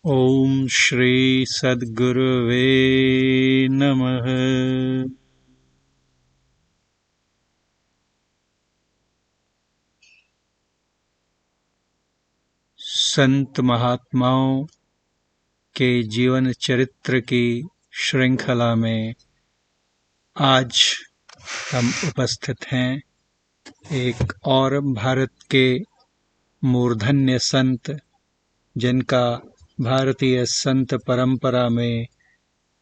ओम श्री सद्गुरुवे नमः। संत महात्माओं के जीवन चरित्र की श्रृंखला में आज हम उपस्थित हैं एक और भारत के मूर्धन्य संत, जिनका भारतीय संत परंपरा में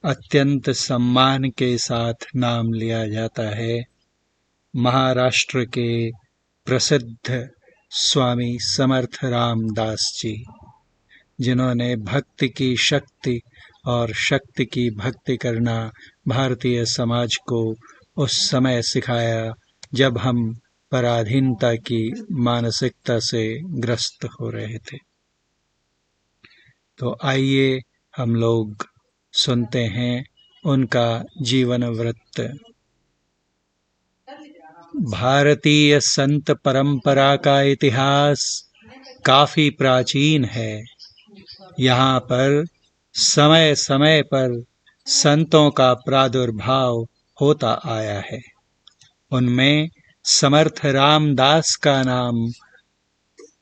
अत्यंत सम्मान के साथ नाम लिया जाता है। महाराष्ट्र के प्रसिद्ध स्वामी समर्थ रामदास जी, जिन्होंने भक्ति की शक्ति और शक्ति की भक्ति करना भारतीय समाज को उस समय सिखाया जब हम पराधीनता की मानसिकता से ग्रस्त हो रहे थे। तो आइए हम लोग सुनते हैं उनका जीवन वृत्त। भारतीय संत परंपरा का इतिहास काफी प्राचीन है। यहाँ पर समय समय पर संतों का प्रादुर्भाव होता आया है। उनमें समर्थ रामदास का नाम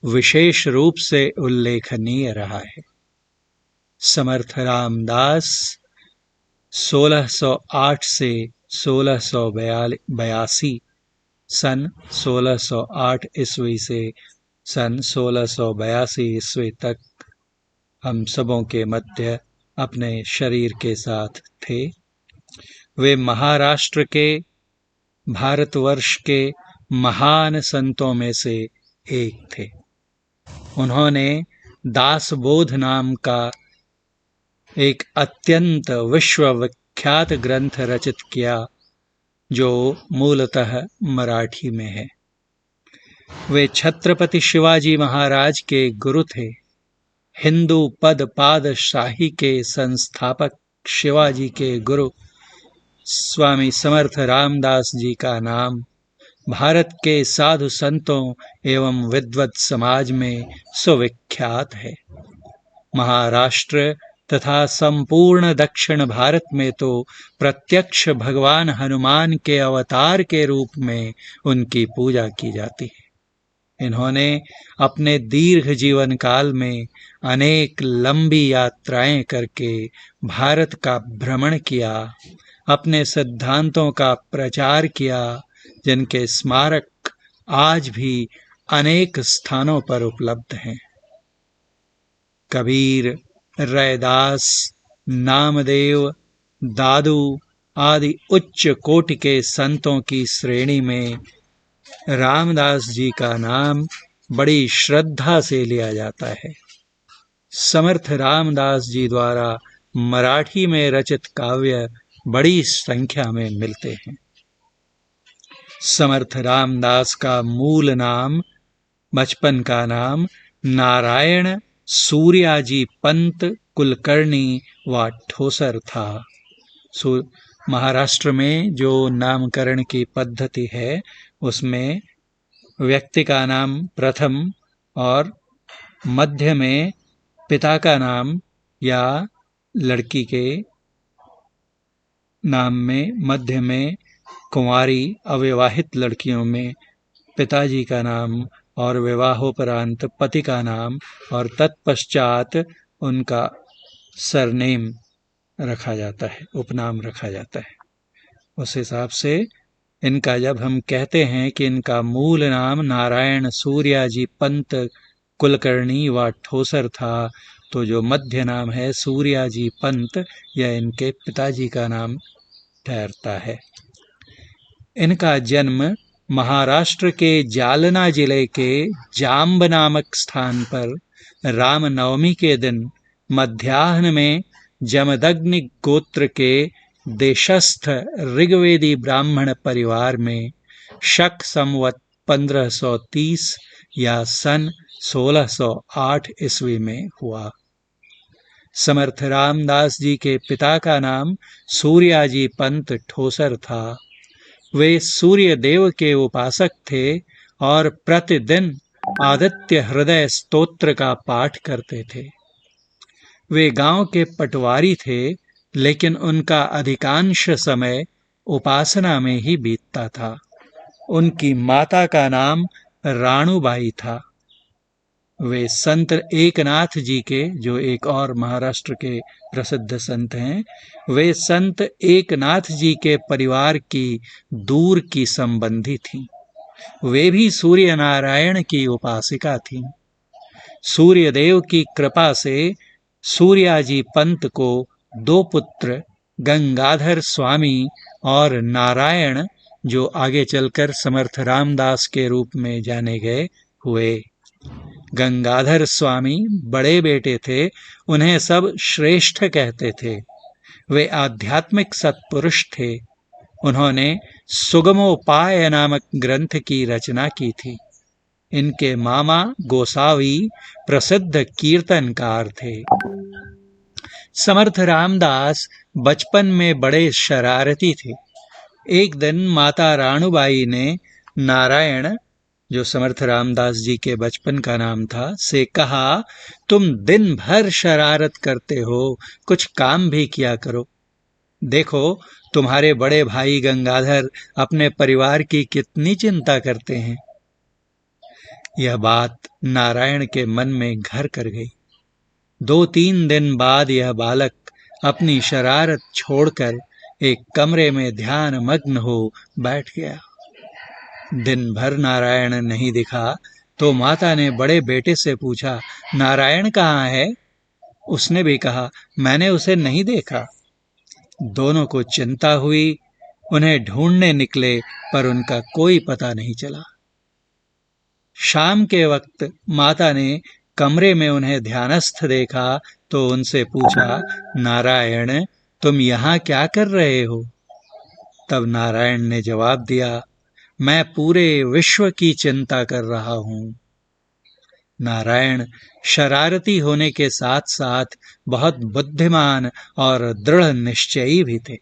विशेष रूप से उल्लेखनीय रहा है। समर्थ रामदास 1608 से 1682 सन 1608 ईस्वी से सन 1682 ईस्वी तक हम सबों के मध्य अपने शरीर के साथ थे। वे महाराष्ट्र के भारतवर्ष के महान संतों में से एक थे। उन्होंने दासबोध नाम का एक अत्यंत विश्वविख्यात ग्रंथ रचित किया, जो मूलतः मराठी में है। वे छत्रपति शिवाजी महाराज के गुरु थे। हिंदू पद पादशाही के संस्थापक शिवाजी के गुरु स्वामी समर्थ रामदास जी का नाम भारत के साधु संतों एवं विद्वत समाज में सुविख्यात है। महाराष्ट्र तथा संपूर्ण दक्षिण भारत में तो प्रत्यक्ष भगवान हनुमान के अवतार के रूप में उनकी पूजा की जाती है। इन्होंने अपने दीर्घ जीवन काल में अनेक लंबी यात्राएं करके भारत का भ्रमण किया, अपने सिद्धांतों का प्रचार किया, जिनके स्मारक आज भी अनेक स्थानों पर उपलब्ध हैं। कबीर, रैदास, नामदेव, दादू आदि उच्च कोटि के संतों की श्रेणी में रामदास जी का नाम बड़ी श्रद्धा से लिया जाता है। समर्थ रामदास जी द्वारा मराठी में रचित काव्य बड़ी संख्या में मिलते हैं। समर्थ रामदास का मूल नाम, बचपन का नाम नारायण सूर्याजी पंत कुलकर्णी व ठोसर था। महाराष्ट्र में जो नामकरण की पद्धति है, उसमें व्यक्ति का नाम प्रथम और मध्य में पिता का नाम या लड़की के नाम में, मध्य में कुंवारी अविवाहित लड़कियों में पिताजी का नाम और विवाहोपरांत पति का नाम और तत्पश्चात उनका सरनेम रखा जाता है, उपनाम रखा जाता है। उस हिसाब से इनका जब हम कहते हैं कि इनका मूल नाम नारायण सूर्याजी पंत कुलकर्णी व ठोसर था, तो जो मध्य नाम है सूर्याजी पंत, यह इनके पिताजी का नाम ठहरता है। इनका जन्म महाराष्ट्र के जालना जिले के जाम्ब नामक स्थान पर रामनवमी के दिन मध्याह्न में जमदग्नि गोत्र के देशस्थ ऋग्वेदी ब्राह्मण परिवार में शक संवत 1530 या सन 1608 ईस्वी में हुआ। समर्थ रामदास जी के पिता का नाम सूर्याजी पंत ठोसर था। वे सूर्य देव के उपासक थे और प्रतिदिन आदित्य हृदय स्तोत्र का पाठ करते थे। वे गांव के पटवारी थे, लेकिन उनका अधिकांश समय उपासना में ही बीतता था। उनकी माता का नाम राणूबाई था। वे संत एकनाथ जी के, जो एक और महाराष्ट्र के प्रसिद्ध संत हैं, वे संत एकनाथ जी के परिवार की दूर की संबंधी थीं। वे भी सूर्य नारायण की उपासिका थीं। सूर्यदेव की कृपा से सूर्याजी पंत को दो पुत्र, गंगाधर स्वामी और नारायण, जो आगे चलकर समर्थ रामदास के रूप में जाने गए, हुए। गंगाधर स्वामी बड़े बेटे थे, उन्हें सब श्रेष्ठ कहते थे। वे आध्यात्मिक सत्पुरुष थे। उन्होंने सुगमोपाय नामक ग्रंथ की रचना की थी। इनके मामा गोसावी प्रसिद्ध कीर्तनकार थे। समर्थ रामदास बचपन में बड़े शरारती थे। एक दिन माता राणूबाई ने नारायण, जो समर्थ रामदास जी के बचपन का नाम था, से कहा, तुम दिन भर शरारत करते हो, कुछ काम भी किया करो। देखो, तुम्हारे बड़े भाई गंगाधर अपने परिवार की कितनी चिंता करते हैं। यह बात नारायण के मन में घर कर गई। 2-3 दिन बाद यह बालक अपनी शरारत छोड़कर एक कमरे में ध्यान मग्न हो बैठ गया। दिन भर नारायण नहीं दिखा तो माता ने बड़े बेटे से पूछा, नारायण कहाँ है? उसने भी कहा, मैंने उसे नहीं देखा। दोनों को चिंता हुई। उन्हें ढूंढने निकले, पर उनका कोई पता नहीं चला। शाम के वक्त माता ने कमरे में उन्हें ध्यानस्थ देखा तो उनसे पूछा, नारायण, तुम यहाँ क्या कर रहे हो? तब नारायण ने जवाब दिया, मैं पूरे विश्व की चिंता कर रहा हूँ। नारायण शरारती होने के साथ साथ बहुत बुद्धिमान और दृढ़ निश्चयी भी थे।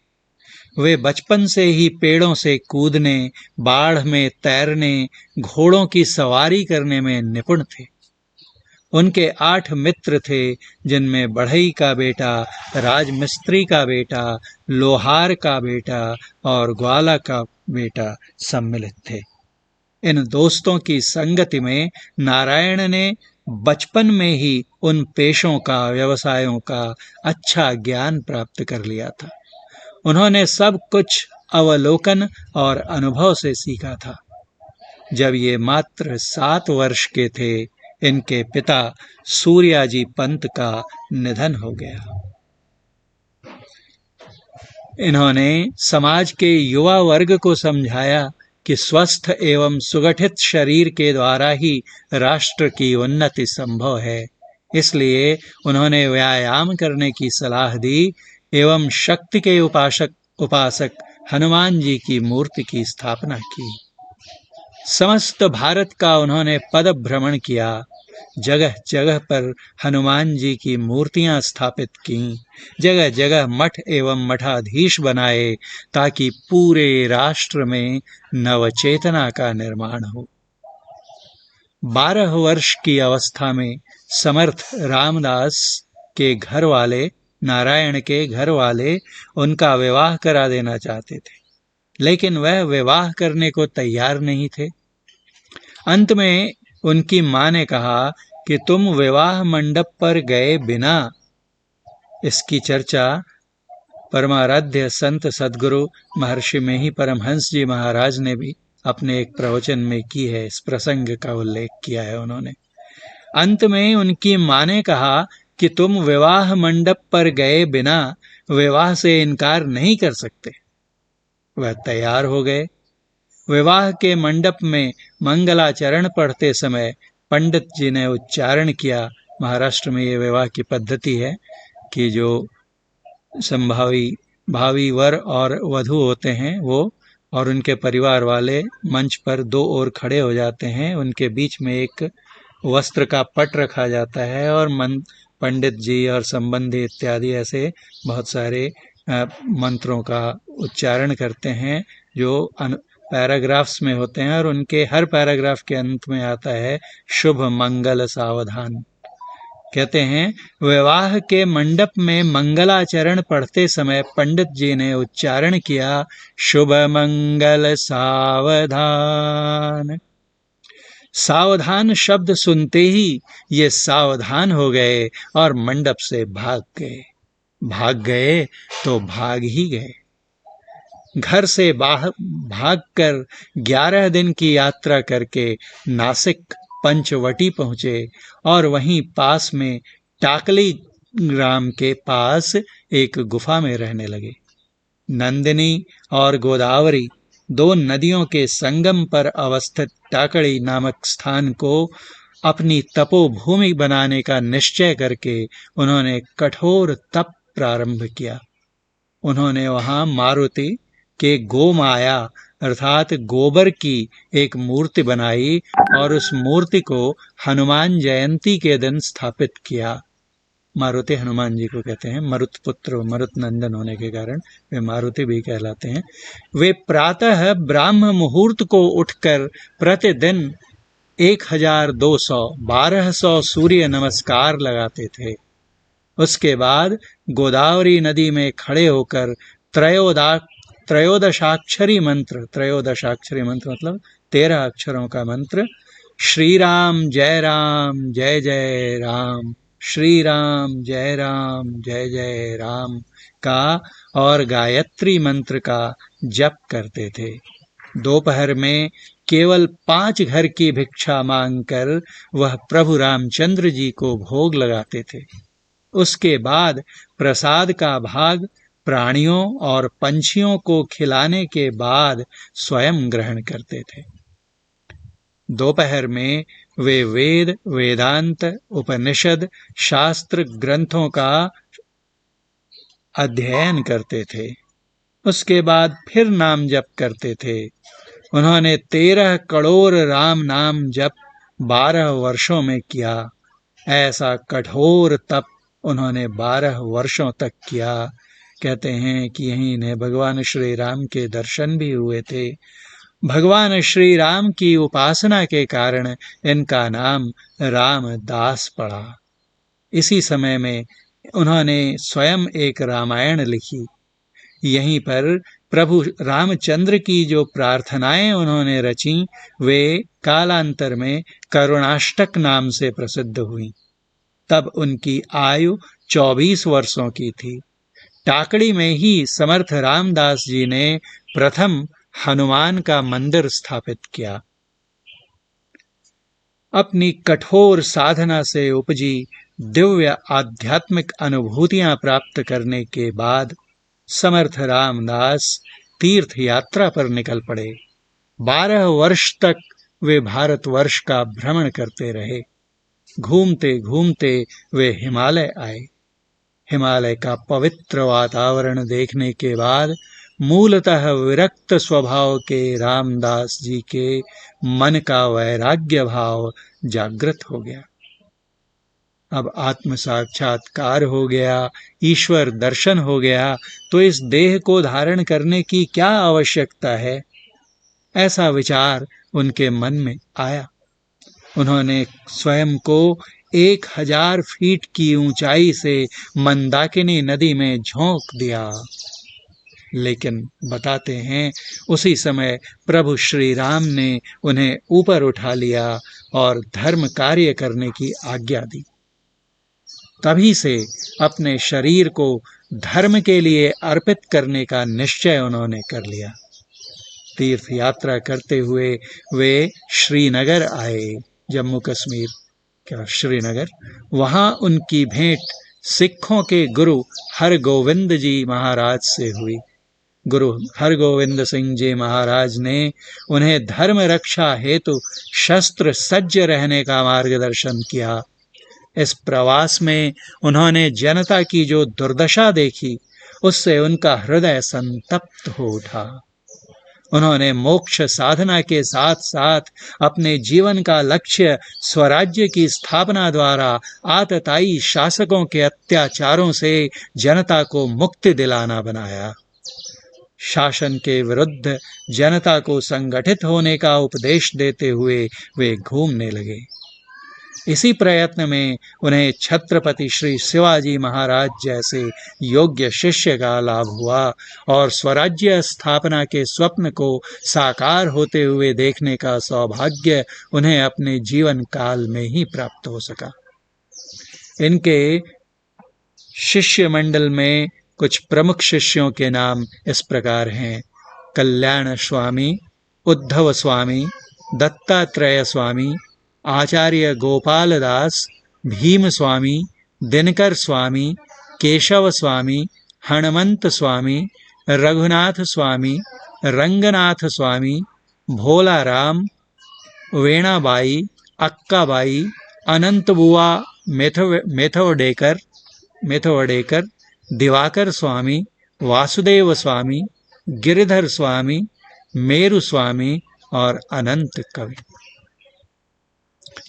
वे बचपन से ही पेड़ों से कूदने, बाढ़ में तैरने, घोड़ों की सवारी करने में निपुण थे। उनके 8 मित्र थे, जिनमें बढ़ई का बेटा, राजमिस्त्री का बेटा, लोहार का बेटा और ग्वाला का बेटा सम्मिलित थे। इन दोस्तों की संगति में नारायण ने बचपन में ही उन पेशों का, व्यवसायों का अच्छा ज्ञान प्राप्त कर लिया था। उन्होंने सब कुछ अवलोकन और अनुभव से सीखा था। जब ये मात्र 7 वर्ष के थे, इनके पिता सूर्याजी पंत का निधन हो गया। इन्होंने समाज के युवा वर्ग को समझाया कि स्वस्थ एवं सुगठित शरीर के द्वारा ही राष्ट्र की उन्नति संभव है। इसलिए उन्होंने व्यायाम करने की सलाह दी एवं शक्ति के उपासक हनुमान जी की मूर्ति की स्थापना की। समस्त भारत का उन्होंने पद भ्रमण किया। जगह जगह पर हनुमान जी की मूर्तियां स्थापित की। जगह जगह मठ एवं मठाधीश बनाए, ताकि पूरे राष्ट्र में नवचेतना का निर्माण हो। 12 वर्ष की अवस्था में समर्थ रामदास के घर वाले, नारायण के घर वाले, उनका विवाह करा देना चाहते थे, लेकिन वह विवाह करने को तैयार नहीं थे। अंत में उनकी मां ने कहा कि तुम विवाह मंडप पर गए बिना, इसकी चर्चा परमाराध्य संत सद्गुरु महर्षि में ही परमहंस जी महाराज ने भी अपने एक प्रवचन में की है। इस प्रसंग का उल्लेख किया है उन्होंने। अंत में उनकी मां ने कहा कि तुम विवाह मंडप पर गए बिना विवाह से इनकार नहीं कर सकते। वह तैयार हो गए। विवाह के मंडप में मंगलाचरण पढ़ते समय पंडित जी ने उच्चारण किया। महाराष्ट्र में ये विवाह की पद्धति है कि जो भावी वर और वधू होते हैं वो और उनके परिवार वाले मंच पर 2 ओर खड़े हो जाते हैं। उनके बीच में एक वस्त्र का पट रखा जाता है और पंडित जी और संबंधी इत्यादि ऐसे बहुत सारे मंत्रों का उच्चारण करते हैं जो पैराग्राफ्स में होते हैं, और उनके हर पैराग्राफ के अंत में आता है शुभ मंगल सावधान, कहते हैं, विवाह के मंडप में मंगलाचरण पढ़ते समय पंडित जी ने उच्चारण किया, शुभ मंगल सावधान। सावधान शब्द सुनते ही ये सावधान हो गए और मंडप से भाग गए। भाग गए तो भाग ही गए। घर से भागकर 11 दिन की यात्रा करके नासिक पंचवटी पहुंचे और वहीं पास में टाकली ग्राम के पास एक गुफा में रहने लगे। नंदिनी और गोदावरी, दो नदियों के संगम पर अवस्थित टाकड़ी नामक स्थान को अपनी तपोभूमि बनाने का निश्चय करके उन्होंने कठोर तप प्रारंभ किया। उन्होंने वहां मारुति के गोमाया अर्थात गोबर की एक मूर्ति बनाई और उस मूर्ति को हनुमान जयंती के दिन स्थापित किया। मारुति हनुमान जी को कहते हैं, मरुत पुत्र मरुत नंदन होने के कारण वे मारुति भी कहलाते हैं। वे प्रातः ब्राह्म मुहूर्त को उठकर प्रतिदिन 1200 सूर्य नमस्कार लगाते थे। उसके बाद गोदावरी नदी में खड़े होकर त्रयोदशाक्षरी मंत्र मतलब 13 अक्षरों का मंत्र, श्री राम जय जय राम, श्री राम जय जय राम का और गायत्री मंत्र का जप करते थे। दोपहर में केवल 5 घर की भिक्षा मांगकर वह प्रभु रामचंद्र जी को भोग लगाते थे। उसके बाद प्रसाद का भाग प्राणियों और पंछियों को खिलाने के बाद स्वयं ग्रहण करते थे। दोपहर में वे वेद, वेदांत, उपनिषद, शास्त्र ग्रंथों का अध्ययन करते थे। उसके बाद फिर नाम जप करते थे। उन्होंने 13 करोड़ राम नाम जप 12 वर्षों में किया। ऐसा कठोर तप उन्होंने 12 वर्षों तक किया। कहते हैं कि यहीं इन्हें भगवान श्री राम के दर्शन भी हुए थे। भगवान श्री राम की उपासना के कारण इनका नाम रामदास पड़ा। इसी समय में उन्होंने स्वयं एक रामायण लिखी। यहीं पर प्रभु रामचंद्र की जो प्रार्थनाएं उन्होंने रची वे कालांतर में करुणाष्टक नाम से प्रसिद्ध हुई। तब उनकी आयु 24 वर्षों की थी। टाकड़ी में ही समर्थ रामदास जी ने प्रथम हनुमान का मंदिर स्थापित किया। अपनी कठोर साधना से उपजी दिव्य आध्यात्मिक अनुभूतियां प्राप्त करने के बाद समर्थ रामदास तीर्थ यात्रा पर निकल पड़े। 12 वर्ष तक वे भारतवर्ष का भ्रमण करते रहे। घूमते घूमते वे हिमालय आए। हिमालय का पवित्र वातावरण देखने के बाद मूलतः विरक्त स्वभाव के रामदास जी के मन का वैराग्य भाव जागृत हो गया। अब आत्म साक्षात्कार हो गया, ईश्वर दर्शन हो गया, तो इस देह को धारण करने की क्या आवश्यकता है? ऐसा विचार उनके मन में आया। उन्होंने स्वयं को 1000 फीट की ऊंचाई से मंदाकिनी नदी में झोंक दिया। लेकिन बताते हैं उसी समय प्रभु श्री राम ने उन्हें ऊपर उठा लिया और धर्म कार्य करने की आज्ञा दी। तभी से अपने शरीर को धर्म के लिए अर्पित करने का निश्चय उन्होंने कर लिया। तीर्थ यात्रा करते हुए वे श्रीनगर आए, जम्मू कश्मीर क्या श्रीनगर। वहां उनकी भेंट सिखों के गुरु हरगोविंद जी महाराज से हुई। गुरु हरगोविंद सिंह जी महाराज ने उन्हें धर्म रक्षा हेतु शस्त्र सज्ज रहने का मार्गदर्शन किया। इस प्रवास में उन्होंने जनता की जो दुर्दशा देखी उससे उनका हृदय संतप्त हो उठा। उन्होंने मोक्ष साधना के साथ साथ अपने जीवन का लक्ष्य स्वराज्य की स्थापना द्वारा आतताई शासकों के अत्याचारों से जनता को मुक्ति दिलाना बनाया। शासन के विरुद्ध जनता को संगठित होने का उपदेश देते हुए वे घूमने लगे। इसी प्रयत्न में उन्हें छत्रपति श्री शिवाजी महाराज जैसे योग्य शिष्य का लाभ हुआ और स्वराज्य स्थापना के स्वप्न को साकार होते हुए देखने का सौभाग्य उन्हें अपने जीवन काल में ही प्राप्त हो सका। इनके शिष्य मंडल में कुछ प्रमुख शिष्यों के नाम इस प्रकार हैं: कल्याण स्वामी, उद्धव स्वामी, दत्तात्रेय स्वामी, आचार्य गोपाल दास, भीम स्वामी, दिनकर स्वामी, केशव स्वामी, हनुमंत स्वामी, रघुनाथ स्वामी, रंगनाथ स्वामी, भोला राम, वेणाबाई, अक्काबाई, अनंत बुआ मेथवडेकर, दिवाकर स्वामी, वासुदेव स्वामी, गिरिधर स्वामी, मेरु स्वामी और अनंत कवि।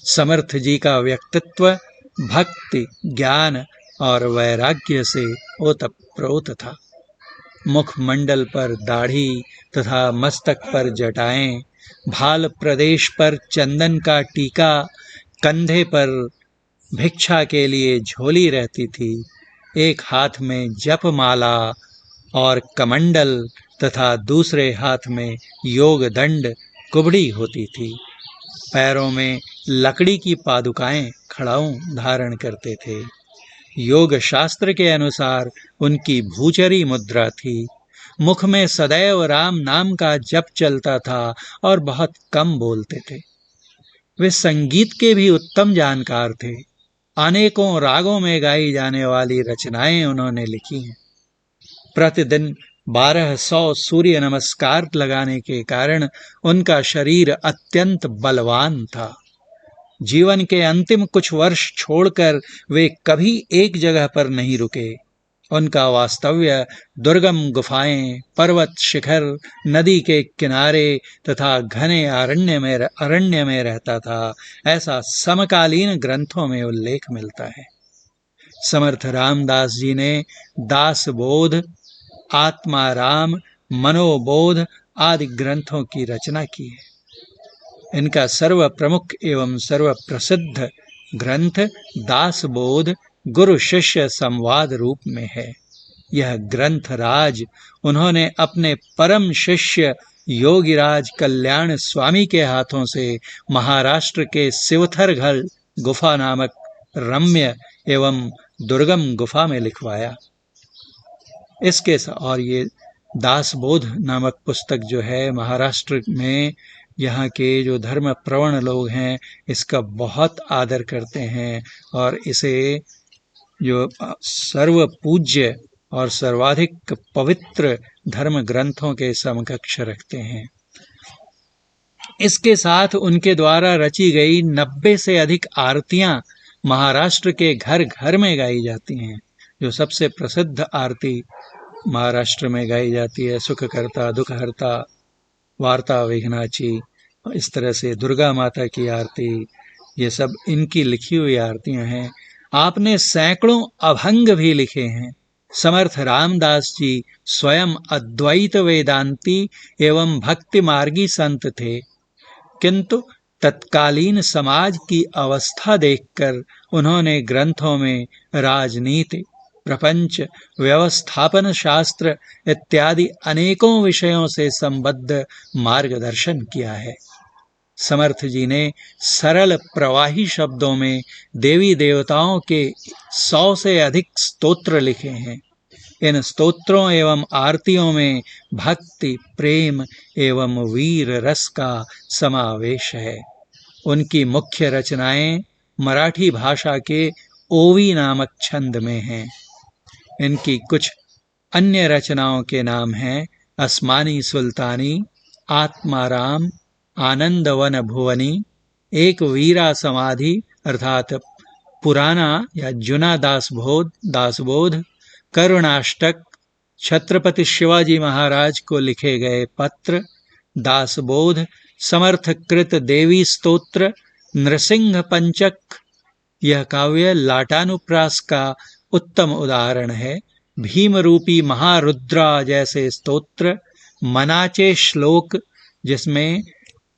समर्थ जी का व्यक्तित्व भक्ति, ज्ञान और वैराग्य से ओतप्रोत था। मुखमंडल पर दाढ़ी तथा मस्तक पर जटाएं, भाल प्रदेश पर चंदन का टीका, कंधे पर भिक्षा के लिए झोली रहती थी। एक हाथ में जपमाला और कमंडल तथा दूसरे हाथ में योग दंड कुबड़ी होती थी। पैरों में लकड़ी की पादुकाएं खड़ाऊं धारण करते थे। योग शास्त्र के अनुसार उनकी भूचरी मुद्रा थी। मुख में सदैव राम नाम का जप चलता था और बहुत कम बोलते थे। वे संगीत के भी उत्तम जानकार थे। अनेकों रागों में गाई जाने वाली रचनाएं उन्होंने लिखी हैं। प्रतिदिन 1200 सूर्य नमस्कार लगाने के कारण उनका शरीर अत्यंत बलवान था। जीवन के अंतिम कुछ वर्ष छोड़कर वे कभी एक जगह पर नहीं रुके। उनका वास्तव्य दुर्गम गुफाएं, पर्वत शिखर, नदी के किनारे तथा घने अरण्य में रहता था, ऐसा समकालीन ग्रंथों में उल्लेख मिलता है। समर्थ रामदास जी ने दासबोध, आत्माराम, मनोबोध आदि ग्रंथों की रचना की है। इनका सर्व प्रमुख एवं सर्व प्रसिद्ध ग्रंथ दासबोध गुरु शिष्य संवाद रूप में है। यह ग्रंथ राज उन्होंने अपने परम शिष्य योगीराज कल्याण स्वामी के हाथों से महाराष्ट्र के शिवथरघल गुफा नामक रम्य एवं दुर्गम गुफा में लिखवाया। इसके और ये दासबोध नामक पुस्तक जो है, महाराष्ट्र में यहाँ के जो धर्म प्रवण लोग हैं इसका बहुत आदर करते हैं और इसे जो सर्व पूज्य और सर्वाधिक पवित्र धर्म ग्रंथों के समकक्ष रखते हैं। इसके साथ उनके द्वारा रची गई 90 से अधिक आरतियां महाराष्ट्र के घर घर में गाई जाती हैं। जो सबसे प्रसिद्ध आरती महाराष्ट्र में गाई जाती है, सुखकर्ता दुखहर्ता वार्ता विघ्नाची, इस तरह से दुर्गा माता की आरती, ये सब इनकी लिखी हुई आरतियां हैं। आपने सैकड़ों अभंग भी लिखे हैं। समर्थ रामदास जी स्वयं अद्वैत वेदांती एवं भक्ति मार्गी संत थे, किंतु तत्कालीन समाज की अवस्था देखकर उन्होंने ग्रंथों में राजनीति, प्रपंच, व्यवस्थापन शास्त्र इत्यादि अनेकों विषयों से संबद्ध मार्गदर्शन किया है। समर्थ जी ने सरल प्रवाही शब्दों में देवी देवताओं के 100 से अधिक स्तोत्र लिखे हैं। इन स्तोत्रों एवं आरतियों में भक्ति, प्रेम एवं वीर रस का समावेश है। उनकी मुख्य रचनाएं मराठी भाषा के ओवी नामक छंद में हैं। इनकी कुछ अन्य रचनाओं के नाम हैं आसमानी सुल्तानी, आत्माराम, आनंदवन भुवनी, एक वीरा समाधि अर्थात पुराना या जुना दासबोध, करुणाष्टक, छत्रपति शिवाजी महाराज को लिखे गए पत्र, दासबोध, समर्थकृत देवी स्तोत्र, नृसिंह पंचक। यह काव्य लाटानुप्रास का उत्तम उदाहरण है। भीम रूपी महारुद्रा जैसे स्तोत्र, मनाचे श्लोक जिसमें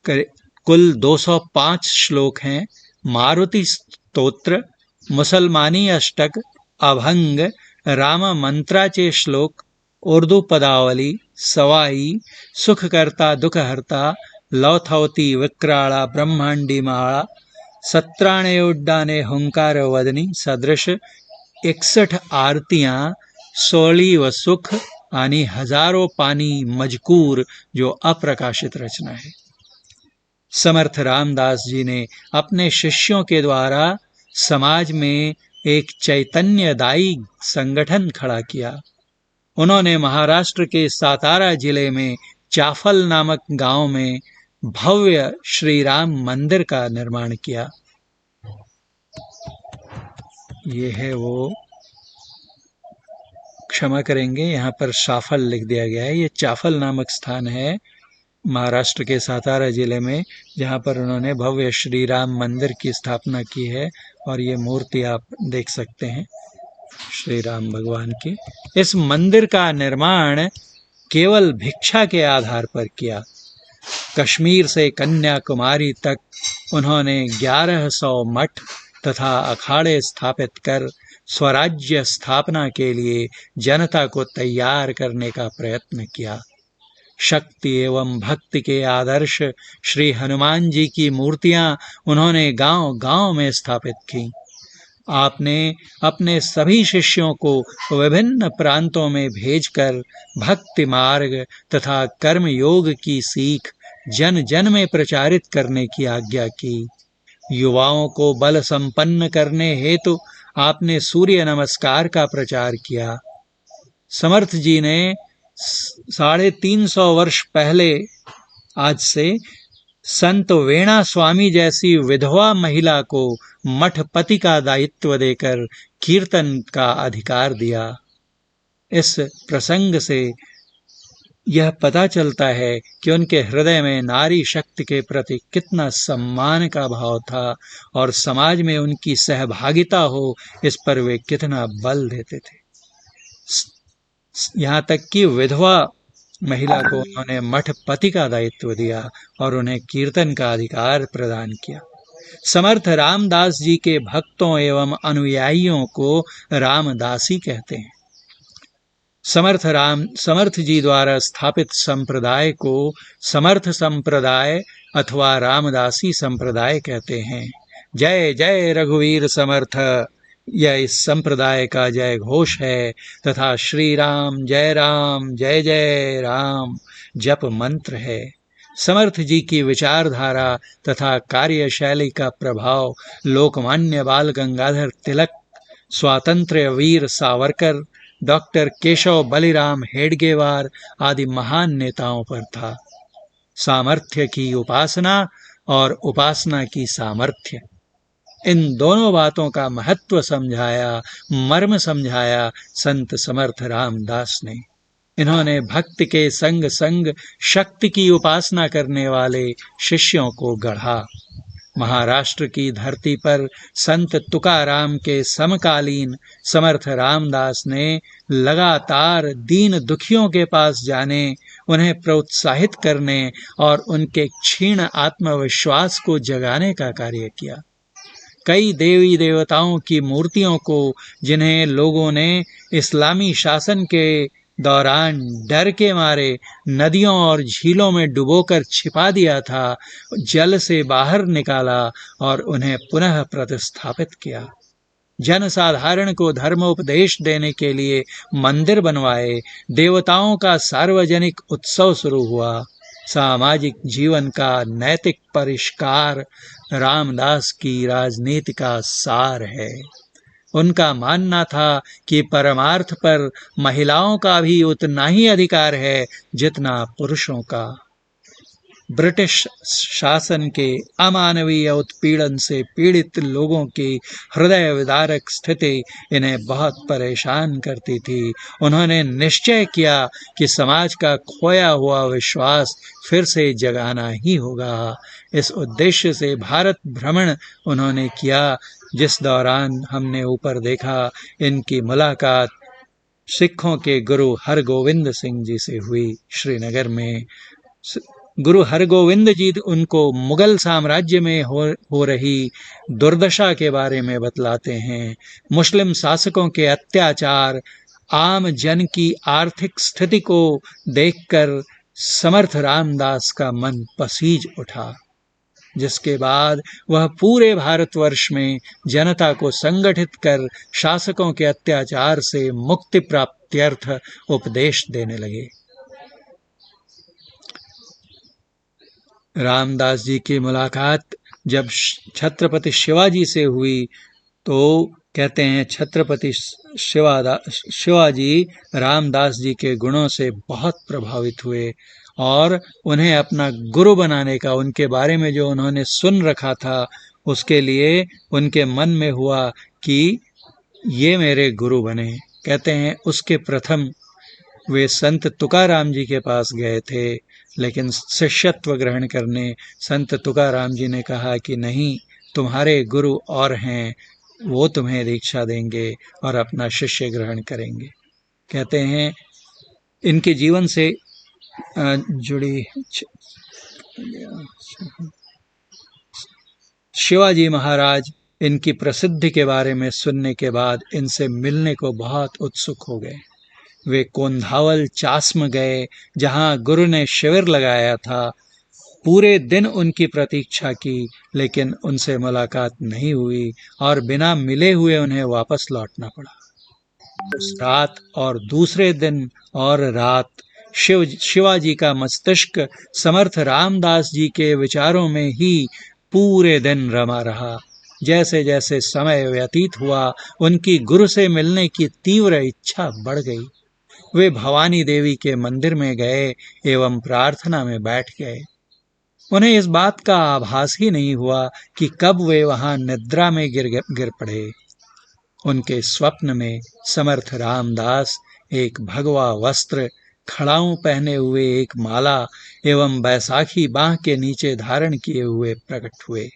कुल 205 श्लोक हैं, मारुति स्तोत्र, मुसलमानी अष्टक, अभंग, राम मंत्राचे श्लोक, उर्दू पदावली, सवाई, सुखकर्ता दुखहर्ता, लौथौती विक्राला ब्रह्मांडी माळा, सत्राणे उड्डाने हुंकार वदनी सदृश 61 आरतियां, 16 व सुख आणि हजारों पानी मजकूर जो अप्रकाशित रचना है। समर्थ रामदास जी ने अपने शिष्यों के द्वारा समाज में एक चैतन्यदायी संगठन खड़ा किया। उन्होंने महाराष्ट्र के सातारा जिले में चाफल नामक गांव में भव्य श्री राम मंदिर का निर्माण किया। ये है वो, क्षमा करेंगे यहाँ पर शाफल लिख दिया गया है, ये चाफल नामक स्थान है महाराष्ट्र के सातारा जिले में, जहाँ पर उन्होंने भव्य श्री राम मंदिर की स्थापना की है। और ये मूर्ति आप देख सकते हैं श्री राम भगवान की। इस मंदिर का निर्माण केवल भिक्षा के आधार पर किया। कश्मीर से कन्याकुमारी तक उन्होंने 1100 मठ तथा अखाड़े स्थापित कर स्वराज्य स्थापना के लिए जनता को तैयार करने का प्रयत्न किया। शक्ति एवं भक्ति के आदर्श श्री हनुमान जी की मूर्तियां उन्होंने गांव-गांव में स्थापित की। आपने अपने सभी शिष्यों को विभिन्न प्रांतों में भेजकर भक्ति मार्ग तथा कर्म योग की सीख जन जन में प्रचारित करने की आज्ञा की। युवाओं को बल संपन्न करने हेतु आपने सूर्य नमस्कार का प्रचार किया। समर्थ जी ने 350 वर्ष पहले आज से संत वेणा स्वामी जैसी विधवा महिला को मठपति का दायित्व देकर कीर्तन का अधिकार दिया। इस प्रसंग से यह पता चलता है कि उनके हृदय में नारी शक्ति के प्रति कितना सम्मान का भाव था और समाज में उनकी सहभागिता हो इस पर वे कितना बल देते थे। यहाँ तक कि विधवा महिला को उन्होंने मठपति का दायित्व दिया और उन्हें कीर्तन का अधिकार प्रदान किया। समर्थ रामदास जी के भक्तों एवं अनुयायियों को रामदासी कहते हैं। समर्थ जी द्वारा स्थापित संप्रदाय को समर्थ संप्रदाय अथवा रामदासी संप्रदाय कहते हैं। जय जय रघुवीर समर्थ, यह इस संप्रदाय का जय घोष है तथा श्री राम जय जय राम जप मंत्र है। समर्थ जी की विचारधारा तथा कार्यशैली का प्रभाव लोकमान्य बाल गंगाधर तिलक, स्वातंत्र्य वीर सावरकर, डॉक्टर केशव बलिराम हेडगेवार आदि महान नेताओं पर था। सामर्थ्य की उपासना और उपासना की सामर्थ्य, इन दोनों बातों का महत्व समझाया, मर्म समझाया संत समर्थ रामदास ने। इन्होंने भक्ति के संग संग शक्ति की उपासना करने वाले शिष्यों को गढ़ा। महाराष्ट्र की धरती पर संत तुकाराम के समकालीन समर्थ रामदास ने लगातार दीन दुखियों के पास जाने, उन्हें प्रोत्साहित करने और उनके क्षीण आत्मविश्वास को जगाने का कार्य किया। कई देवी देवताओं की मूर्तियों को, जिन्हें लोगों ने इस्लामी शासन के दौरान डर के मारे नदियों और झीलों में डुबोकर छिपा दिया था, जल से बाहर निकाला और उन्हें पुनः प्रतिस्थापित किया। जनसाधारण को धर्मोपदेश देने के लिए मंदिर बनवाए, देवताओं का सार्वजनिक उत्सव शुरू हुआ। सामाजिक जीवन का नैतिक परिष्कार रामदास की राजनीति का सार है। उनका मानना था कि परमार्थ पर महिलाओं का भी उतना ही अधिकार है जितना पुरुषों का। ब्रिटिश शासन के अमानवीय उत्पीड़न से पीड़ित लोगों की हृदय विदारक स्थिति इन्हें बहुत परेशान करती थी। उन्होंने निश्चय किया कि समाज का खोया हुआ विश्वास फिर से जगाना ही होगा। इस उद्देश्य से भारत भ्रमण उन्होंने किया, जिस दौरान हमने ऊपर देखा इनकी मुलाकात सिखों के गुरु हरगोविंद सिंह जी से हुई। श्रीनगर में गुरु हरगोविंद जी उनको मुगल साम्राज्य में हो रही दुर्दशा के बारे में बतलाते हैं। मुस्लिम शासकों के अत्याचार, आम जन की आर्थिक स्थिति को देखकर समर्थ रामदास का मन पसीज उठा, जिसके बाद वह पूरे भारतवर्ष में जनता को संगठित कर शासकों के अत्याचार से मुक्ति प्राप्त्यर्थ उपदेश देने लगे। रामदास जी की मुलाकात जब छत्रपति शिवाजी से हुई तो कहते हैं छत्रपति शिवाजी रामदास जी के गुणों से बहुत प्रभावित हुए और उन्हें अपना गुरु बनाने का, उनके बारे में जो उन्होंने सुन रखा था, उसके लिए उनके मन में हुआ कि ये मेरे गुरु बने। कहते हैं उसके प्रथम वे संत तुकाराम जी के पास गए थे, लेकिन शिष्यत्व ग्रहण करने संत तुकाराम जी ने कहा कि नहीं, तुम्हारे गुरु और हैं, वो तुम्हें दीक्षा देंगे और अपना शिष्य ग्रहण करेंगे। कहते हैं इनके जीवन से जुड़ी शिवाजी महाराज इनकी प्रसिद्धि के बारे में सुनने के बाद इनसे मिलने को बहुत उत्सुक हो गए। वे कोंधावल चास्म गए, जहां गुरु ने शिविर लगाया था। पूरे दिन उनकी प्रतीक्षा की, लेकिन उनसे मुलाकात नहीं हुई और बिना मिले हुए उन्हें वापस लौटना पड़ा। उस रात और दूसरे दिन और रात शिवाजी का मस्तिष्क समर्थ रामदास जी के विचारों में ही पूरे दिन रमा रहा। जैसे जैसे समय व्यतीत हुआ, उनकी गुरु से मिलने की तीव्र इच्छा बढ़ गई। वे भवानी देवी के मंदिर में गए एवं प्रार्थना में बैठ गए। उन्हें इस बात का आभास ही नहीं हुआ कि कब वे वहां निद्रा में गिर पड़े। उनके स्वप्न में समर्थ रामदास एक भगवा वस्त्र, खड़ाऊं पहने हुए एक माला एवं बैसाखी बांह के नीचे धारण किए हुए प्रकट हुए।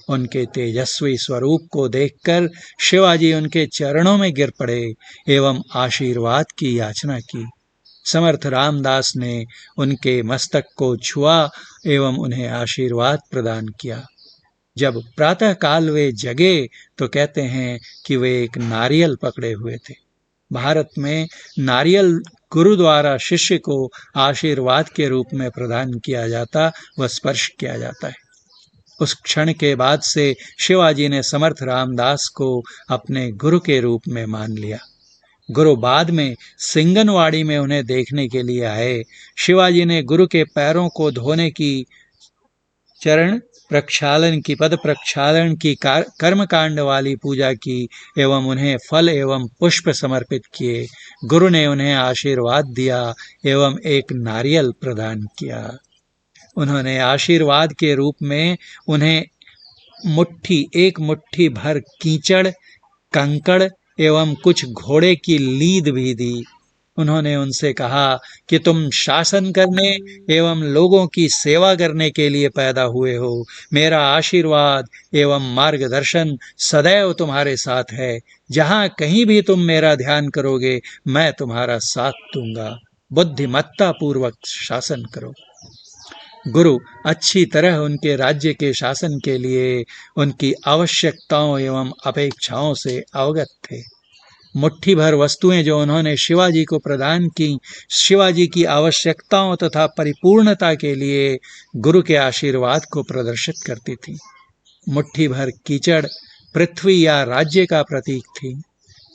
उनके तेजस्वी स्वरूप को देखकर शिवाजी उनके चरणों में गिर पड़े एवं आशीर्वाद की याचना की। समर्थ रामदास ने उनके मस्तक को छुआ एवं उन्हें आशीर्वाद प्रदान किया। जब प्रातः काल वे जगे तो कहते हैं कि वे एक नारियल पकड़े हुए थे। भारत में नारियल गुरु द्वारा शिष्य को आशीर्वाद के रूप में प्रदान किया जाता व स्पर्श किया जाता है। उस क्षण के बाद से शिवाजी ने समर्थ रामदास को अपने गुरु के रूप में मान लिया। गुरु बाद में सिंगनवाड़ी में उन्हें देखने के लिए आए। शिवाजी ने गुरु के पैरों को धोने की, चरण प्रक्षालन की, पद प्रक्षालन की, कर्मकांड वाली पूजा की एवं उन्हें फल एवं पुष्प समर्पित किए। गुरु ने उन्हें आशीर्वाद दिया एवं एक नारियल प्रदान किया। उन्होंने आशीर्वाद के रूप में उन्हें एक मुट्ठी भर कीचड़, कंकड़ एवं कुछ घोड़े की लीद भी दी। उन्होंने उनसे कहा कि तुम शासन करने एवं लोगों की सेवा करने के लिए पैदा हुए हो। मेरा आशीर्वाद एवं मार्गदर्शन सदैव तुम्हारे साथ है। जहां कहीं भी तुम मेरा ध्यान करोगे, मैं तुम्हारा साथ दूंगा। बुद्धिमत्ता पूर्वक शासन करो। गुरु अच्छी तरह उनके राज्य के शासन के लिए उनकी आवश्यकताओं एवं अपेक्षाओं से अवगत थे। मुट्ठी भर वस्तुएं जो उन्होंने शिवाजी को प्रदान की, शिवाजी की आवश्यकताओं तथा परिपूर्णता के लिए गुरु के आशीर्वाद को प्रदर्शित करती थी। मुट्ठी भर कीचड़ पृथ्वी या राज्य का प्रतीक थी।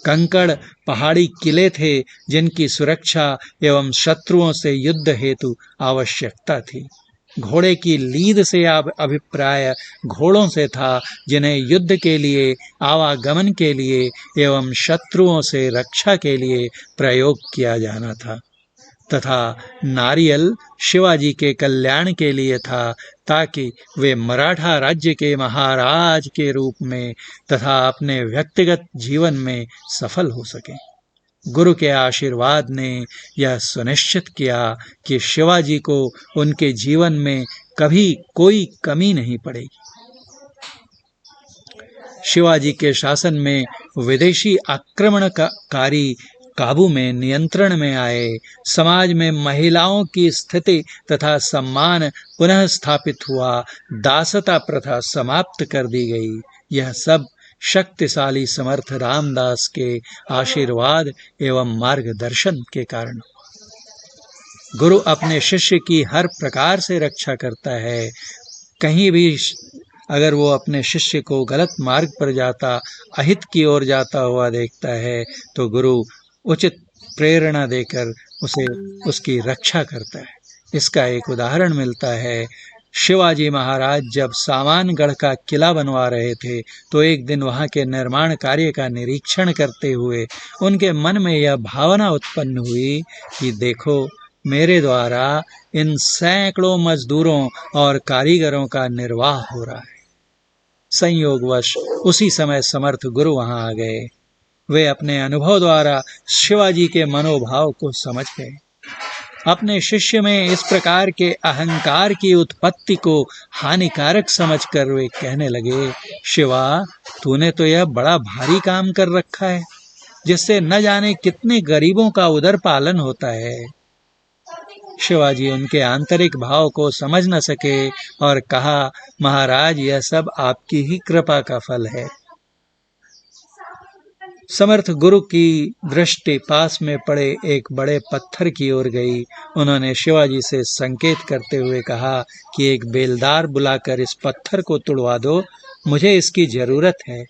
कंकड़ पहाड़ी किले थे, जिनकी सुरक्षा एवं शत्रुओं से युद्ध हेतु आवश्यकता थी। घोड़े की लीद से अभिप्राय घोड़ों से था, जिन्हें युद्ध के लिए, आवागमन के लिए एवं शत्रुओं से रक्षा के लिए प्रयोग किया जाना था। तथा नारियल शिवाजी के कल्याण के लिए था, ताकि वे मराठा राज्य के महाराज के रूप में तथा अपने व्यक्तिगत जीवन में सफल हो सकें। गुरु के आशीर्वाद ने यह सुनिश्चित किया कि शिवाजी को उनके जीवन में कभी कोई कमी नहीं पड़ेगी। शिवाजी के शासन में विदेशी आक्रमणकारी काबू में, नियंत्रण में आए। समाज में महिलाओं की स्थिति तथा सम्मान पुनः स्थापित हुआ। दासता प्रथा समाप्त कर दी गई। यह सब शक्तिशाली समर्थ रामदास के आशीर्वाद एवं मार्गदर्शन के कारण। गुरु अपने शिष्य की हर प्रकार से रक्षा करता है। कहीं भी अगर वो अपने शिष्य को गलत मार्ग पर जाता, अहित की ओर जाता हुआ देखता है तो गुरु उचित प्रेरणा देकर उसे उसकी रक्षा करता है। इसका एक उदाहरण मिलता है। शिवाजी महाराज जब सामानगढ़ का किला बनवा रहे थे तो एक दिन वहां के निर्माण कार्य का निरीक्षण करते हुए उनके मन में यह भावना उत्पन्न हुई कि देखो, मेरे द्वारा इन सैकड़ों मजदूरों और कारीगरों का निर्वाह हो रहा है। संयोगवश उसी समय समर्थ गुरु वहां आ गए। वे अपने अनुभव द्वारा शिवाजी के मनोभाव को समझ गए। अपने शिष्य में इस प्रकार के अहंकार की उत्पत्ति को हानिकारक समझकर वे कहने लगे, शिवा, तूने तो यह बड़ा भारी काम कर रखा है, जिससे न जाने कितने गरीबों का उदर पालन होता है। शिवाजी उनके आंतरिक भाव को समझ न सके और कहा, महाराज, यह सब आपकी ही कृपा का फल है। समर्थ गुरु की दृष्टि पास में पड़े एक बड़े पत्थर की ओर गई। उन्होंने शिवाजी से संकेत करते हुए कहा कि एक बेलदार बुलाकर इस पत्थर को तुड़वा दो, मुझे इसकी जरूरत है।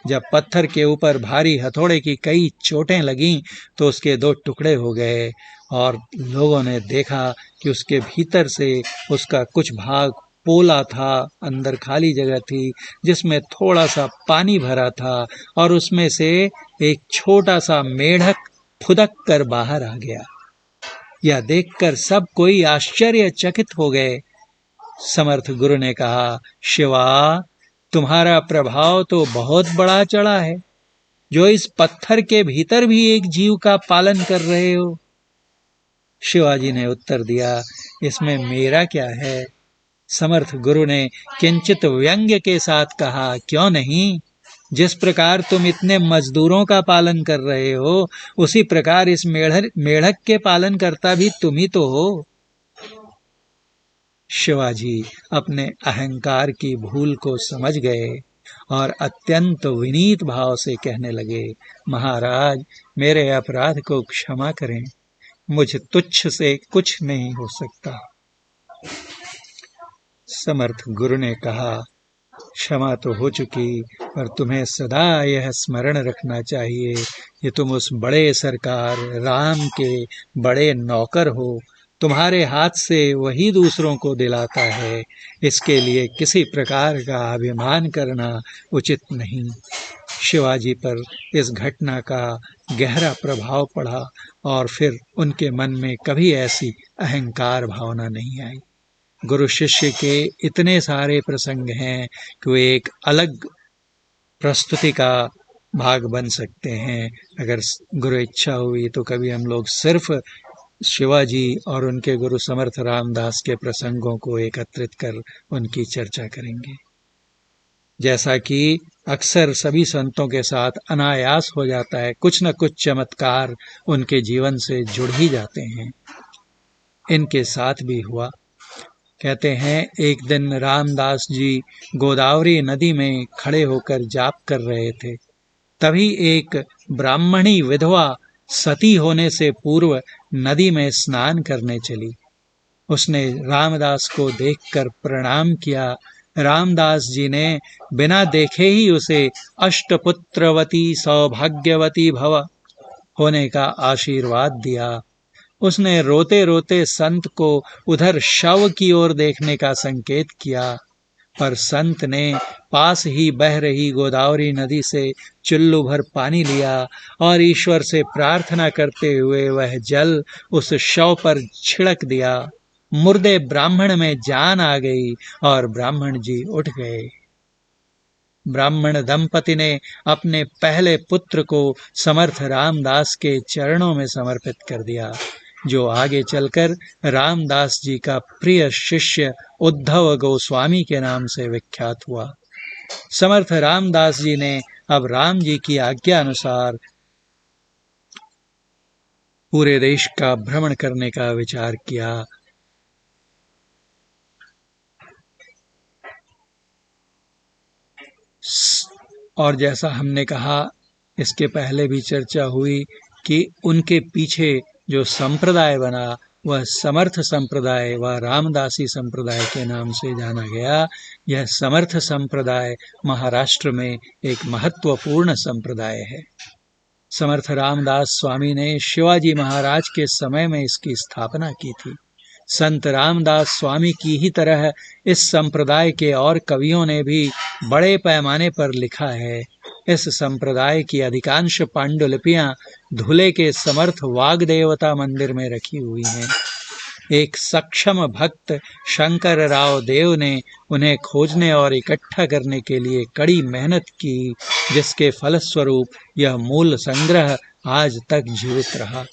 जब पत्थर के ऊपर भारी हथौड़े की कई चोटें लगीं तो उसके दो टुकड़े हो गए और लोगों ने देखा कि उसके भीतर से उसका कुछ भाग पोला था, अंदर खाली जगह थी जिसमें थोड़ा सा पानी भरा था और उसमें से एक छोटा सा मेढक फुदक कर बाहर आ गया। यह देखकर सब कोई आश्चर्यचकित हो गए। समर्थ गुरु ने कहा, शिवा, तुम्हारा प्रभाव तो बहुत बड़ा चढ़ा है, जो इस पत्थर के भीतर भी एक जीव का पालन कर रहे हो। शिवाजी ने उत्तर दिया, इसमें मेरा क्या है। समर्थ गुरु ने किंचित व्यंग्य के साथ कहा, क्यों नहीं, जिस प्रकार तुम इतने मजदूरों का पालन कर रहे हो, उसी प्रकार इस मेढक के पालन करता भी तुम ही तो हो। शिवाजी अपने अहंकार की भूल को समझ गए और अत्यंत विनीत भाव से कहने लगे, महाराज, मेरे अपराध को क्षमा करें, मुझ तुच्छ से कुछ नहीं हो सकता। समर्थ गुरु ने कहा, क्षमा तो हो चुकी, पर तुम्हें सदा यह स्मरण रखना चाहिए कि तुम उस बड़े सरकार राम के बड़े नौकर हो। तुम्हारे हाथ से वही दूसरों को दिलाता है। इसके लिए किसी प्रकार का अभिमान करना उचित नहीं। शिवाजी पर इस घटना का गहरा प्रभाव पड़ा और फिर उनके मन में कभी ऐसी अहंकार भावना नहीं आई। गुरु शिष्य के इतने सारे प्रसंग हैं कि वे एक अलग प्रस्तुति का भाग बन सकते हैं। अगर गुरु इच्छा हुई तो कभी हम लोग सिर्फ शिवाजी और उनके गुरु समर्थ रामदास के प्रसंगों को एकत्रित कर उनकी चर्चा करेंगे। जैसा कि अक्सर सभी संतों के साथ अनायास हो जाता है, कुछ न कुछ चमत्कार उनके जीवन से जुड़ ही जाते हैं। इनके साथ भी हुआ। कहते हैं, एक दिन रामदास जी गोदावरी नदी में खड़े होकर जाप कर रहे थे। तभी एक ब्राह्मणी विधवा सती होने से पूर्व नदी में स्नान करने चली। उसने रामदास को देखकर प्रणाम किया। रामदास जी ने बिना देखे ही उसे अष्टपुत्रवती सौभाग्यवती भव होने का आशीर्वाद दिया। उसने रोते रोते संत को उधर शव की ओर देखने का संकेत किया, पर संत ने पास ही बह रही गोदावरी नदी से चुल्लू भर पानी लिया और ईश्वर से प्रार्थना करते हुए वह जल उस शव पर छिड़क दिया। मुर्दे ब्राह्मण में जान आ गई और ब्राह्मण जी उठ गए। ब्राह्मण दंपति ने अपने पहले पुत्र को समर्थ रामदास के चरणों में समर्पित कर दिया, जो आगे चलकर रामदास जी का प्रिय शिष्य उद्धव गोस्वामी के नाम से विख्यात हुआ। समर्थ रामदास जी ने अब राम जी की आज्ञा अनुसार पूरे देश का भ्रमण करने का विचार किया। और जैसा हमने कहा, इसके पहले भी चर्चा हुई कि उनके पीछे जो संप्रदाय बना वह समर्थ संप्रदाय व रामदासी संप्रदाय के नाम से जाना गया। यह समर्थ संप्रदाय महाराष्ट्र में एक महत्वपूर्ण संप्रदाय है। समर्थ रामदास स्वामी ने शिवाजी महाराज के समय में इसकी स्थापना की थी। संत रामदास स्वामी की ही तरह इस संप्रदाय के और कवियों ने भी बड़े पैमाने पर लिखा है। इस संप्रदाय की अधिकांश पांडुलिपियां धुले के समर्थ वाग्देवता मंदिर में रखी हुई हैं। एक सक्षम भक्त शंकर राव देव ने उन्हें खोजने और इकट्ठा करने के लिए कड़ी मेहनत की, जिसके फलस्वरूप यह मूल संग्रह आज तक जीवित रहा।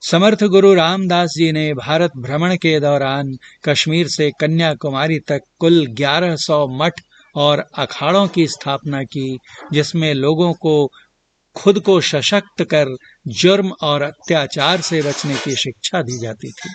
समर्थ गुरु रामदास जी ने भारत भ्रमण के दौरान कश्मीर से कन्याकुमारी तक कुल 1100 मठ और अखाड़ों की स्थापना की, जिसमें लोगों को खुद को सशक्त कर जुर्म और अत्याचार से बचने की शिक्षा दी जाती थी।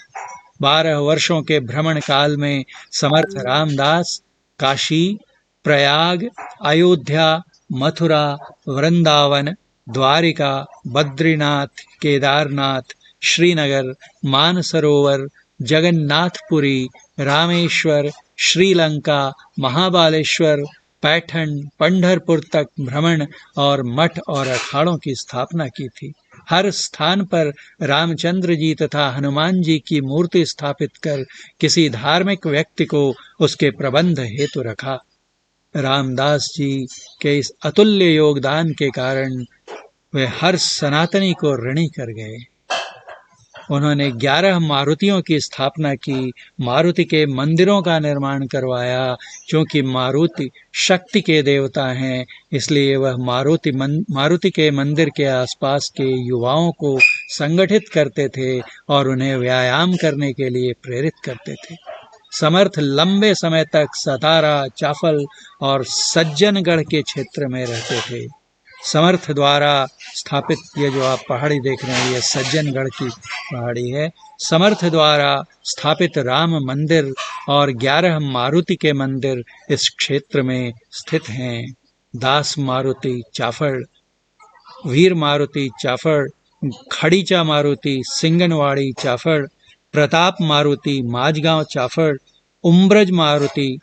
12 वर्षों के भ्रमण काल में समर्थ रामदास काशी, प्रयाग, अयोध्या, मथुरा, वृंदावन, द्वारिका, बद्रीनाथ, केदारनाथ, श्रीनगर, मानसरोवर, जगन्नाथपुरी, रामेश्वर, श्रीलंका, महाबालेश्वर, पैठन, पंढरपुर तक भ्रमण और मठ और अखाड़ों की स्थापना की थी। हर स्थान पर रामचंद्र जी तथा हनुमान जी की मूर्ति स्थापित कर किसी धार्मिक व्यक्ति को उसके प्रबंध हेतु रखा। रामदास जी के इस अतुल्य योगदान के कारण वे हर सनातनी को ऋणी कर गए। उन्होंने 11 मारुतियों की स्थापना की, मारुति के मंदिरों का निर्माण करवाया। क्योंकि मारुति शक्ति के देवता हैं, इसलिए वह मारुति के मंदिर के आसपास के युवाओं को संगठित करते थे और उन्हें व्यायाम करने के लिए प्रेरित करते थे। समर्थ लंबे समय तक सतारा, चाफल और सज्जनगढ़ के क्षेत्र में रहते थे। समर्थ द्वारा स्थापित ये जो आप पहाड़ी देख रहे हैं, ये सज्जनगढ़ की पहाड़ी है। समर्थ द्वारा स्थापित राम मंदिर और 11 मारुति के मंदिर इस क्षेत्र में स्थित हैं। दास मारुति चाफड़, वीर मारुति चाफड़, खड़ीचा मारुति सिंगनवाड़ी चाफड़, प्रताप मारुति माझगांव चाफड़, उम्ब्रज मारुति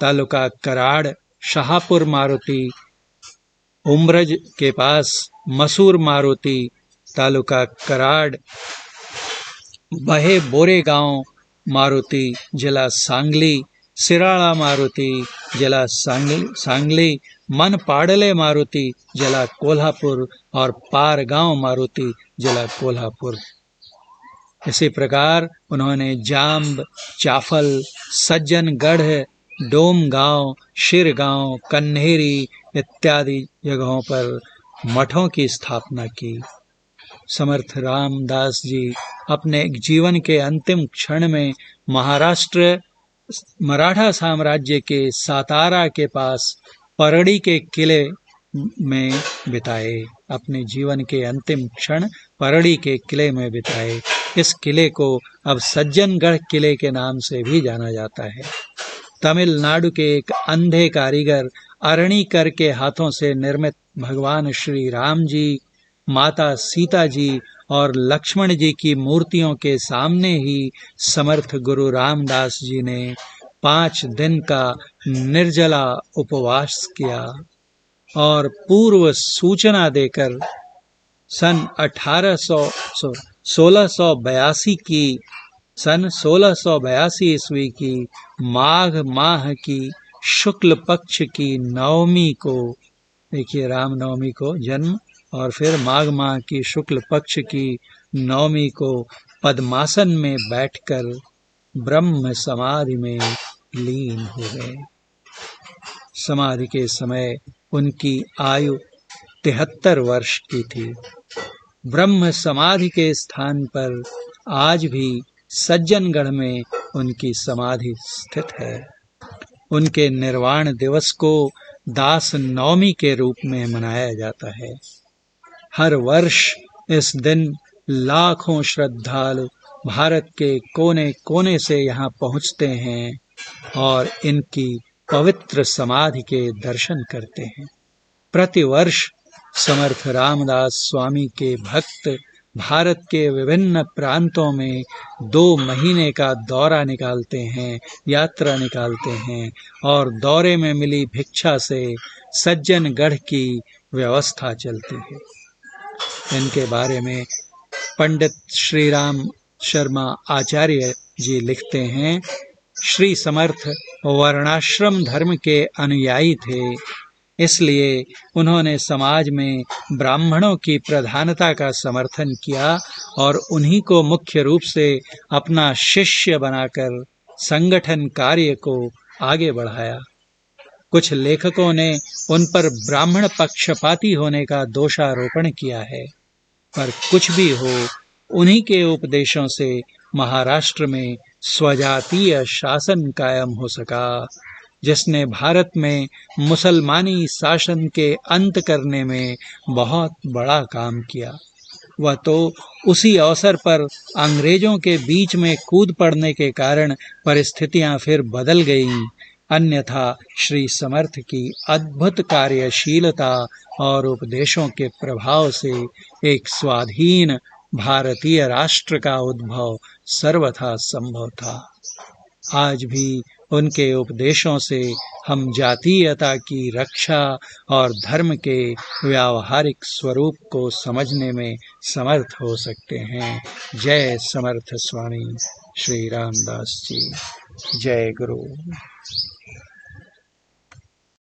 तालुका कराड़, शाहपुर मारुति उम्ब्रज के पास, मसूर मारुति तालुका कराड़, बहे बोरे गांव मारुति जिला सांगली, सिराड़ा मारुति जिला सांगली, मन पाडले मारुति जिला कोल्हापुर और पारगांव मारुति जिला कोल्हापुर। इसी प्रकार उन्होंने जाम्ब, चाफल, सज्जनगढ़, डोमगांव, शिरगांव, कन्हेरी इत्यादि जगहों पर मठों की स्थापना की। समर्थ रामदास जी अपने जीवन के अंतिम क्षण में महाराष्ट्र मराठा साम्राज्य के सातारा के पास परड़ी के किले में बिताए। अपने जीवन के अंतिम क्षण परड़ी के किले में बिताए। इस किले को अब सज्जनगढ़ किले के नाम से भी जाना जाता है। तमिलनाडु के एक अंधे कारीगर अरणीकर के हाथों से निर्मित भगवान श्री राम जी, माता सीता जी और लक्ष्मण जी की मूर्तियों के सामने ही समर्थ गुरु रामदास जी ने 5 दिन का निर्जला उपवास किया और पूर्व सूचना देकर सन 1682 ईस्वी की माघ माह की शुक्ल पक्ष की नवमी को, देखिए रामनवमी को जन्म, और फिर माघ माह की शुक्ल पक्ष की नवमी को पद्मासन में बैठकर ब्रह्म समाधि में लीन हो गए। समाधि के समय उनकी आयु 73 वर्ष की थी। ब्रह्म समाधि के स्थान पर आज भी सज्जनगढ़ में उनकी समाधि स्थित है। उनके निर्वाण दिवस को दास नवमी के रूप में मनाया जाता है। हर वर्ष इस दिन लाखों श्रद्धालु भारत के कोने कोने से यहाँ पहुँचते हैं और इनकी पवित्र समाधि के दर्शन करते हैं। प्रतिवर्ष समर्थ रामदास स्वामी के भक्त भारत के विभिन्न प्रांतों में 2 महीने का दौरा निकालते हैं, यात्रा निकालते हैं और दौरे में मिली भिक्षा से सज्जनगढ़ की व्यवस्था चलती है। इनके बारे में पंडित श्री राम शर्मा आचार्य जी लिखते हैं, श्री समर्थ वर्णाश्रम धर्म के अनुयायी थे, इसलिए उन्होंने समाज में ब्राह्मणों की प्रधानता का समर्थन किया और उन्हीं को मुख्य रूप से अपना शिष्य बनाकर संगठन कार्य को आगे बढ़ाया। कुछ लेखकों ने उन पर ब्राह्मण पक्षपाती होने का दोषारोपण किया है, पर कुछ भी हो, उन्हीं के उपदेशों से महाराष्ट्र में स्वजातीय शासन कायम हो सका, जिसने भारत में मुसलमानी शासन के अंत करने में बहुत बड़ा काम किया। वह तो उसी अवसर पर अंग्रेजों के बीच में कूद पड़ने के कारण परिस्थितियां फिर बदल गईं, अन्यथा श्री समर्थ की अद्भुत कार्यशीलता और उपदेशों के प्रभाव से एक स्वाधीन भारतीय राष्ट्र का उद्भव सर्वथा संभव था। आज भी उनके उपदेशों से हम जातीयता की रक्षा और धर्म के व्यावहारिक स्वरूप को समझने में समर्थ हो सकते हैं। जय समर्थ स्वामी श्री रामदास जी। जय गुरु।